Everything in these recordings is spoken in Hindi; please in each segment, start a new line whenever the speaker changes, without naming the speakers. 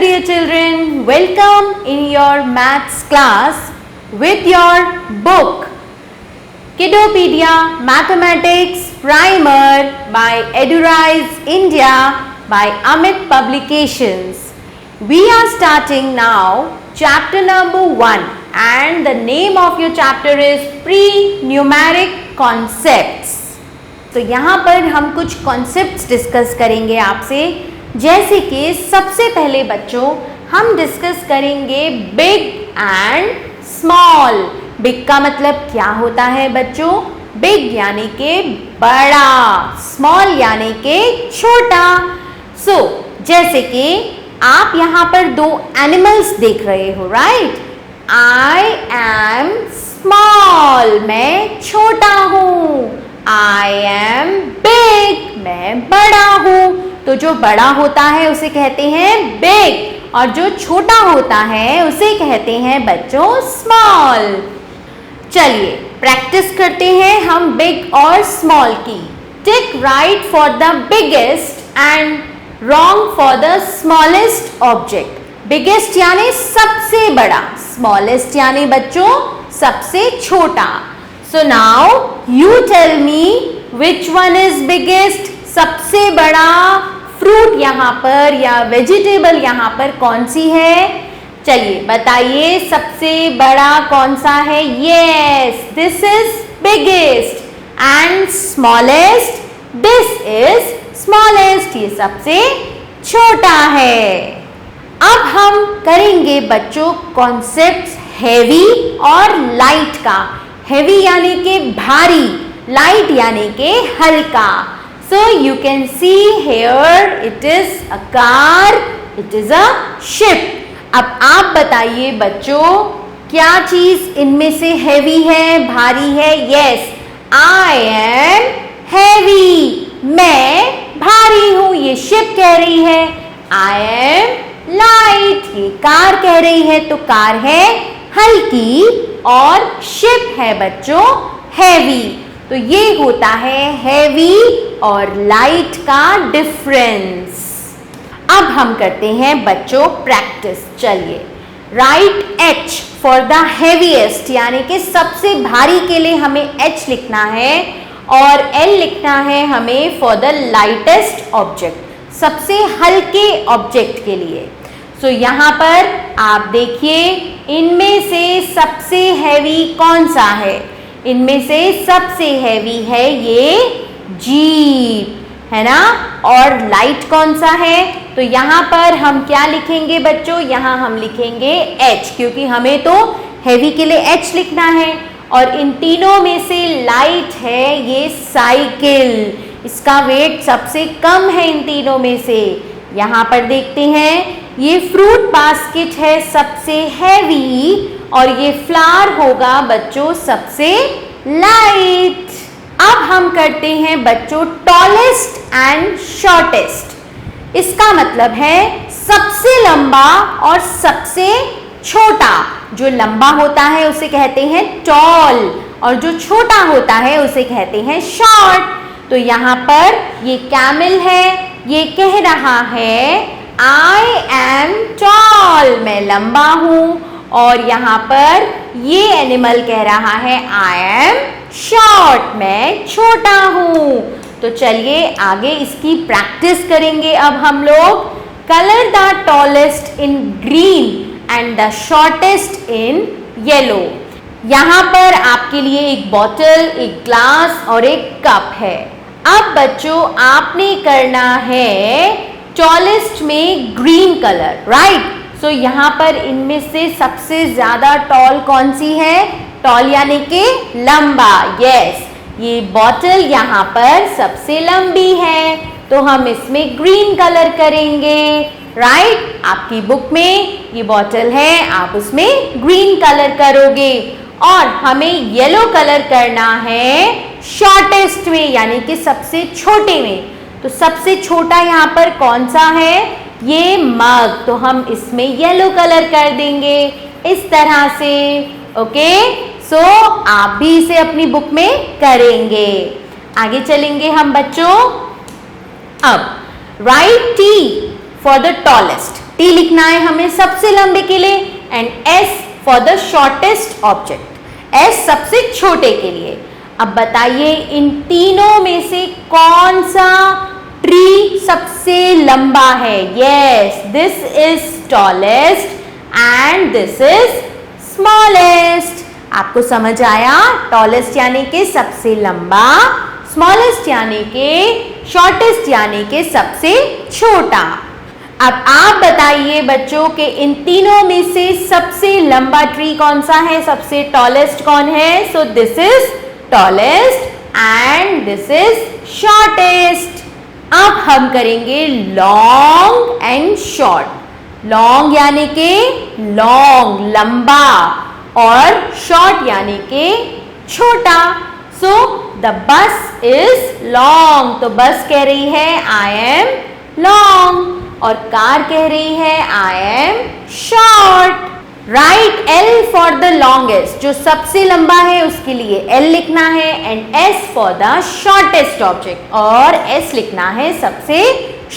dear children, welcome in your maths class with your book Kiddopedia Mathematics Primer by Edurise India by Amit Publications. We are starting now chapter number 1 and the name of your chapter is Pre-Numeric Concepts. तो यहाँ पर हम कुछ कॉन्सेप्ट्स डिस्कस करेंगे आपसे, जैसे कि सबसे पहले बच्चों हम डिस्कस करेंगे बिग एंड स्मॉल। बिग का मतलब क्या होता है बच्चों? बिग यानी के बड़ा, स्मॉल यानी के छोटा। सो जैसे कि आप यहाँ पर दो एनिमल्स देख रहे हो, राइट? आई एम स्मॉल, मैं छोटा हूँ। आई एम बिग, मैं बड़ा हूँ। तो जो बड़ा होता है उसे कहते हैं बिग और जो छोटा होता है उसे कहते हैं बच्चों स्मॉल। चलिए प्रैक्टिस करते हैं हम बिग और स्मॉल की। Tick right for the biggest and wrong for the smallest object. Biggest यानी सबसे बड़ा, स्मॉलेस्ट यानी बच्चों सबसे छोटा। So now you tell me which one is biggest? सबसे बड़ा फ्रूट यहाँ पर या वेजिटेबल यहाँ पर कौन सी है? चलिए बताइए सबसे बड़ा कौन सा है? Yes, this is biggest and smallest, this is smallest, ये सबसे छोटा है। अब हम करेंगे बच्चों कॉन्सेप्ट्स हैवी और लाइट का। हैवी यानी के भारी, लाइट यानी के हल्का। So you can see here it is a car, it is a ship. अब आप बताइए बच्चों क्या चीज इनमें से हैवी है, भारी है? Yes, I am heavy, मैं भारी हूँ, ये शिप कह रही है। I am light, ये कार कह रही है, तो कार है हल्की और शिप है बच्चों हैवी। तो ये होता है हैवी और लाइट का डिफरेंस। अब हम करते हैं बच्चों प्रैक्टिस। चलिए right H for the heaviest, यानी कि सबसे भारी के लिए हमें H लिखना है और L लिखना है हमें फॉर द लाइटेस्ट ऑब्जेक्ट, सबसे हल्के ऑब्जेक्ट के लिए। सो यहाँ पर आप देखिए इनमें से सबसे हैवी कौन सा है? इनमें से सबसे हैवी है ये जीप, है ना? और लाइट कौन सा है? तो यहाँ पर हम क्या लिखेंगे बच्चों? यहाँ हम लिखेंगे H, क्योंकि हमें तो हैवी के लिए H लिखना है। और इन तीनों में से लाइट है ये साइकिल, इसका वेट सबसे कम है इन तीनों में से। यहाँ पर देखते हैं ये फ्रूट बास्केट है सबसे हैवी और ये फ्लावर होगा बच्चों सबसे लाइट। अब हम करते हैं बच्चों टॉलेस्ट एंड शॉर्टेस्ट। इसका मतलब है सबसे लंबा और सबसे छोटा। जो लंबा होता है उसे कहते हैं टॉल और जो छोटा होता है उसे कहते हैं शॉर्ट। तो यहाँ पर ये कैमल है, ये कह रहा है I am tall, मैं लंबा हूँ। और यहाँ पर ये एनिमल कह रहा है I am short, मैं छोटा हूँ। तो चलिए आगे इसकी प्रैक्टिस करेंगे अब हम लोग। Colour the tallest in green and the shortest in yellow. यहाँ पर आपके लिए एक बॉटल, एक ग्लास और एक कप है। अब बच्चों आपने करना है टॉलेस्ट में ग्रीन कलर, राइट? सो यहाँ पर इनमें से सबसे ज्यादा टॉल कौन सी है? टॉल यानी कि लंबा। यस, ये बॉटल यहाँ पर सबसे लंबी है, तो हम इसमें ग्रीन कलर करेंगे, राइट? आपकी बुक में ये बॉटल है, आप उसमें ग्रीन कलर करोगे। और हमें येलो कलर करना है शॉर्टेस्ट में, यानी कि सबसे छोटे में। तो सबसे छोटा यहाँ पर कौन सा है? ये मग, तो हम इसमें येलो कलर कर देंगे इस तरह से। ओके, सो आप भी इसे अपनी बुक में करेंगे। आगे चलेंगे हम बच्चों। अब right T for the tallest. T लिखना है हमें सबसे लंबे के लिए and S for the shortest object, S सबसे छोटे के लिए। अब बताइए इन तीनों में से कौन सा ट्री सबसे लंबा है? Yes, this is tallest and this is smallest. आपको समझ आया? टॉलेस्ट यानी के सबसे लंबा, स्मॉलेस्ट यानी के शॉर्टेस्ट यानी के सबसे छोटा। अब आप बताइए बच्चों के इन तीनों में से सबसे लंबा ट्री कौन सा है, सबसे टॉलेस्ट कौन है? So this is tallest and this is shortest. अब हम करेंगे लॉन्ग एंड शॉर्ट। लॉन्ग यानी के लॉन्ग लंबा और शॉर्ट यानी के छोटा। So the bus is long, तो बस कह रही है आई एम लॉन्ग और कार कह रही है I am short. Right L for the longest, जो सबसे लंबा है उसके लिए L लिखना है and S for the shortest object और S लिखना है सबसे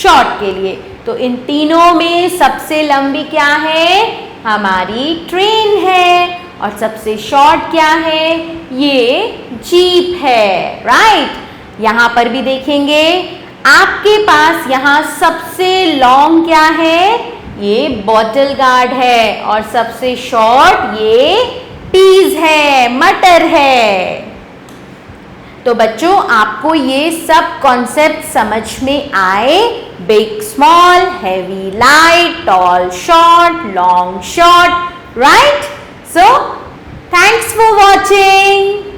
शॉर्ट के लिए। तो इन तीनों में सबसे लंबी क्या है? हमारी ट्रेन है और सबसे शॉर्ट क्या है? ये जीप है। राइट यहाँ पर भी देखेंगे आपके पास यहाँ सबसे लॉन्ग क्या है? ये बॉटल गार्ड है और सबसे शॉर्ट ये पीज है, मटर है। तो बच्चों आपको ये सब कॉन्सेप्ट समझ में आए? Big small, heavy light, tall short, long short, right? So thanks for watching.